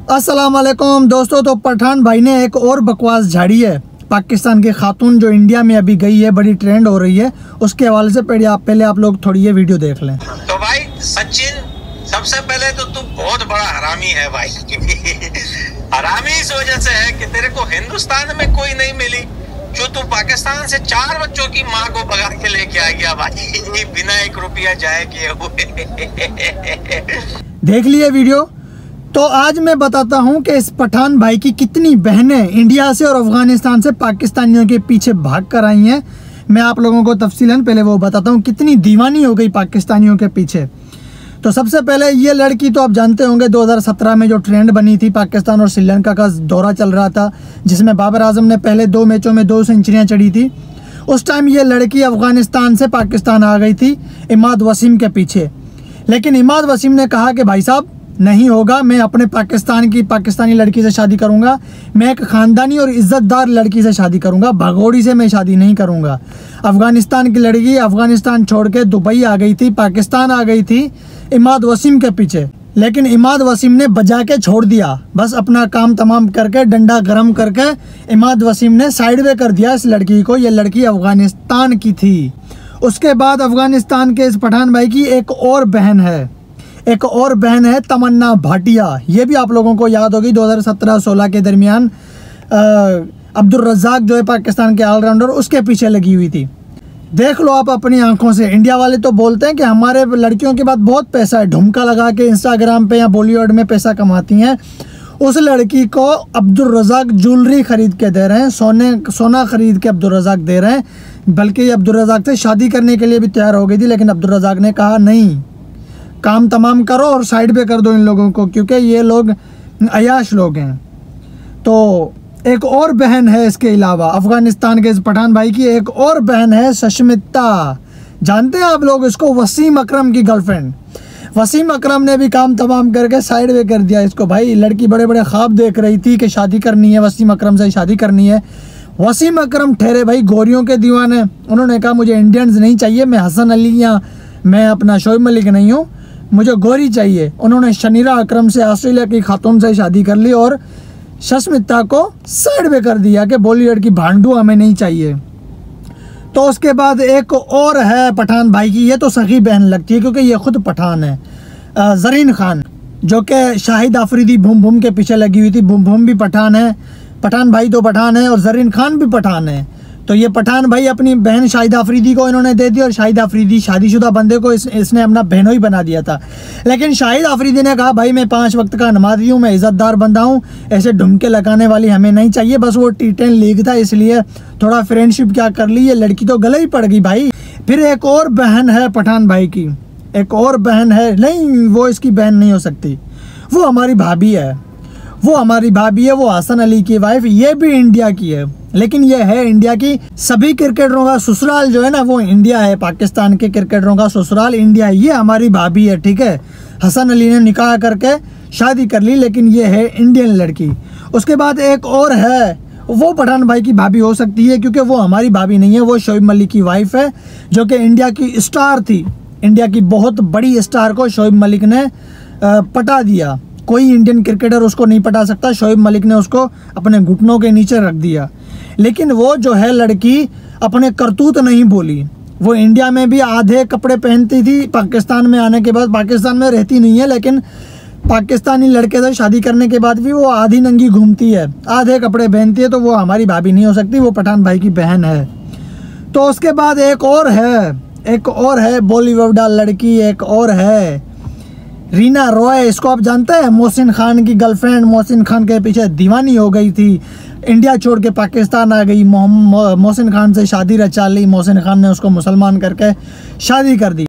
अस्सलाम वालेकुम दोस्तों। तो पठान भाई ने एक और बकवास झाड़ी है। पाकिस्तान की खातून जो इंडिया में अभी गई है, बड़ी ट्रेंड हो रही है, उसके हवाले से पहले आप लोग थोड़ी ये वीडियो देख लें। तो भाई सचिन, सबसे पहले तो तू बहुत बड़ा हरामी है भाई। हरामी इस वजह से है कि तेरे को हिंदुस्तान में कोई नहीं मिली, जो तू पाकिस्तान से 4 बच्चों की माँ को भगा के लेके आ गया भाई, बिना 1 रुपया जाए किए हुए। देख लिए वीडियो। तो आज मैं बताता हूं कि इस पठान भाई की कितनी बहनें इंडिया से और अफगानिस्तान से पाकिस्तानियों के पीछे भाग कर आई हैं। मैं आप लोगों को तफसीलन पहले वो बताता हूं कितनी दीवानी हो गई पाकिस्तानियों के पीछे। तो सबसे पहले ये लड़की तो आप जानते होंगे 2017 में जो ट्रेंड बनी थी, पाकिस्तान और श्रीलंका का दौरा चल रहा था, जिसमें बाबर आजम ने पहले 2 मैचों में 2 सेंचुरियाँ चढ़ी थी। उस टाइम ये लड़की अफगानिस्तान से पाकिस्तान आ गई थी इमाद वसीम के पीछे। लेकिन इमाद वसीम ने कहा कि भाई साहब नहीं होगा, मैं अपने पाकिस्तानी लड़की से शादी करूंगा, मैं एक ख़ानदानी और इज़्ज़तदार लड़की से शादी करूंगा, भगोड़ी से मैं शादी नहीं करूंगा। अफ़गानिस्तान की लड़की अफ़गानिस्तान छोड़ के दुबई आ गई थी, पाकिस्तान आ गई थी इमाद वसीम के पीछे। लेकिन इमाद वसीम ने बजा के छोड़ दिया, बस अपना काम तमाम करके डंडा गरम करके इमाद वसीम ने साइड वे कर दिया इस लड़की को। ये लड़की अफ़गानिस्तान की थी। उसके बाद अफ़गानिस्तान के इस पठान भाई की एक और बहन है तमन्ना भाटिया। ये भी आप लोगों को याद होगी 2017-16 के दरमियान अब्दुल रज़ाक जो है पाकिस्तान के ऑलराउंडर, उसके पीछे लगी हुई थी। देख लो आप अपनी आंखों से। इंडिया वाले तो बोलते हैं कि हमारे लड़कियों के पास बहुत पैसा है, ढुमका लगा के इंस्टाग्राम पे या बॉलीवुड में पैसा कमाती हैं। उस लड़की को अब्दुल रज़ाक ज्वेलरी खरीद के दे रहे हैं, सोना खरीद के अब्दुल रज़ाक दे रहे हैं। बल्कि अब्दुल रज़ाक से शादी करने के लिए भी तैयार हो गई थी, लेकिन अब्दुल रज़ाक ने कहा नहीं, काम तमाम करो और साइड पे कर दो इन लोगों को, क्योंकि ये लोग अयाश लोग हैं। तो एक और बहन है इसके अलावा, अफ़गानिस्तान के इस पठान भाई की एक और बहन है सशमिता। जानते हैं आप लोग इसको? वसीम अकरम की गर्लफ्रेंड। वसीम अकरम ने भी काम तमाम करके साइड वे कर दिया इसको। भाई लड़की बड़े बड़े ख्वाब देख रही थी कि शादी करनी है, वसीम अकरम से शादी करनी है। वसीम अकरम ठहरे भाई गोरियों के दीवाने। उन्होंने कहा मुझे इंडियंस नहीं चाहिए, मैं हसन अली या मैं अपना शोएब मलिक नहीं हूँ, मुझे गोरी चाहिए। उन्होंने शनीरा अकरम से, ऑस्ट्रेलिया की खातून से शादी कर ली और सशमिता को साइड में कर दिया कि बॉलीवुड की भांडू हमें नहीं चाहिए। तो उसके बाद एक और है पठान भाई की, ये तो सगी बहन लगती है क्योंकि ये खुद पठान है, जरीन खान, जो कि शाहिद आफरीदी बूम बूम के पीछे लगी हुई थी। बूम बूम भी पठान है, पठान भाई तो पठान है और जरीन खान भी पठान है। तो ये पठान भाई अपनी बहन शाहिद आफरीदी को इन्होंने दे दी और शाहिद आफरीदी शादीशुदा बंदे को इसने अपना बहनों ही बना दिया था। लेकिन शाहिद आफरीदी ने कहा भाई मैं 5 वक्त का नमाजी हूँ, मैं इज़्ज़तदार बंदा हूँ, ऐसे ढुमके लगाने वाली हमें नहीं चाहिए। बस वो T10 लीग था इसलिए थोड़ा फ्रेंडशिप क्या कर ली, ये लड़की तो गले ही पड़ गई भाई। फिर एक और बहन है पठान भाई की, एक और बहन है, नहीं वो इसकी बहन नहीं हो सकती, वो हमारी भाभी है, वो हसन अली की वाइफ। ये भी इंडिया की है, लेकिन ये है इंडिया की। सभी क्रिकेटरों का ससुराल जो है ना वो इंडिया है, पाकिस्तान के क्रिकेटरों का ससुराल इंडिया है। ये हमारी भाभी है, ठीक है। हसन अली ने निकाह करके शादी कर ली, लेकिन ये है इंडियन लड़की। उसके बाद एक और है, वो पठान भाई की भाभी हो सकती है क्योंकि वो हमारी भाभी नहीं है, वो शोएब मलिक की वाइफ है, जो कि इंडिया की स्टार थी। इंडिया की बहुत बड़ी स्टार को शोएब मलिक ने पटा दिया। कोई इंडियन क्रिकेटर उसको नहीं पटा सकता, शोएब मलिक ने उसको अपने घुटनों के नीचे रख दिया। लेकिन वो जो है लड़की अपने करतूत नहीं बोली। वो इंडिया में भी आधे कपड़े पहनती थी, पाकिस्तान में आने के बाद, पाकिस्तान में रहती नहीं है लेकिन पाकिस्तानी लड़के से शादी करने के बाद भी वो आधी नंगी घूमती है, आधे कपड़े पहनती है। तो वो हमारी भाभी नहीं हो सकती, वो पठान भाई की बहन है। तो उसके बाद एक और है बॉलीवुड लड़की, एक और है रीना रॉय। इसको आप जानते हैं? मोहसिन खान की गर्लफ्रेंड, मोहसिन खान के पीछे दीवानी हो गई थी, इंडिया छोड़ के पाकिस्तान आ गई, मोहसिन खान से शादी रचा ली, मोहसिन खान ने उसको मुसलमान करके शादी कर दी।